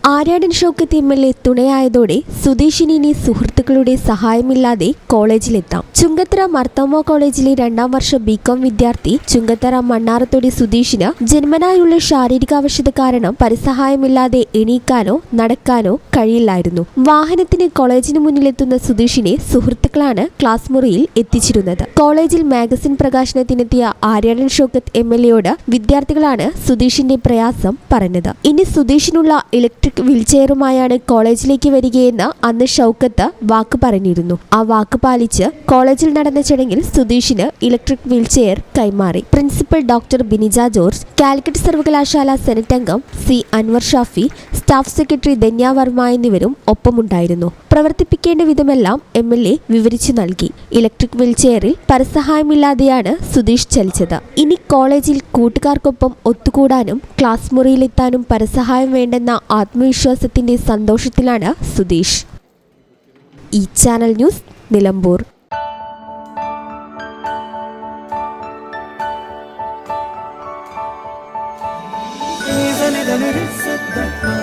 Aryadan Shoukath MLA തുണയായതോടെ സുധീഷിന് ഇനി സുഹൃത്തുക്കളുടെ സഹായമില്ലാതെ കോളേജിലെത്താം. ചുങ്കത്തറ മർത്തോമ കോളേജിലെ 2ാം വർഷ BCom വിദ്യാർത്ഥി ചുങ്കത്തറ മണ്ണാറത്തൊടി സുധീഷിന് ജന്മനായുള്ള ശാരീരികാവശത കാരണം പരിസഹായമില്ലാതെ എണീക്കാനോ നടക്കാനോ കഴിയില്ലായിരുന്നു. വാഹനത്തിന് കോളേജിന് മുന്നിലെത്തുന്ന സുധീഷിനെ സുഹൃത്തുക്കളാണ് ക്ലാസ് മുറിയിൽ എത്തിച്ചിരുന്നത്. കോളേജിൽ മാഗസിൻ പ്രകാശനത്തിനെത്തിയ ആര്യാടൻ ഷൗക്കത്ത് MLAയോട് വിദ്യാർത്ഥികളാണ് സുധീഷിന്റെ പ്രയാസം പറഞ്ഞത്. ഇനി സുധീഷിനുള്ള ഇലക്ട്രിക് വീൽചെയറുമായാണ് കോളേജിലേക്ക് വരികയെന്ന് അന്ന് ഷൗക്കത്ത് വാക്ക് പറഞ്ഞിരുന്നു. ആ വാക്ക് പാലിച്ച് കോളേജിൽ നടന്ന ചടങ്ങിൽ സുധീഷിന് ഇലക്ട്രിക് വീൽചെയർ കൈമാറി. പ്രിൻസിപ്പൽ ഡോക്ടർ ബിനിജ ജോർജ്, കാലിക്കറ്റ് സർവകലാശാല സെനറ്റ് അംഗം C. Anwar Shafi, staff secretary Dhanya Varma എന്നിവരും ഒപ്പമുണ്ടായിരുന്നു. പ്രവർത്തിപ്പിക്കേണ്ട വിധമെല്ലാം MLA വിവരിച്ചു നൽകി. ഇലക്ട്രിക് വീൽചെയറിൽ പരസഹായമില്ലാതെയാണ് സുധീഷ് ചലിച്ചത്. ഇനി കോളേജിൽ കൂട്ടുകാർക്കൊപ്പം ഒത്തുകൂടാനും ക്ലാസ് മുറിയിലെത്താനും പരസഹായം വേണ്ടെന്ന ആത്മവിശ്വാസത്തിന്റെ സന്തോഷത്തിലാണ് സുധീഷ്. ഈ channel news, Nilambur. Even if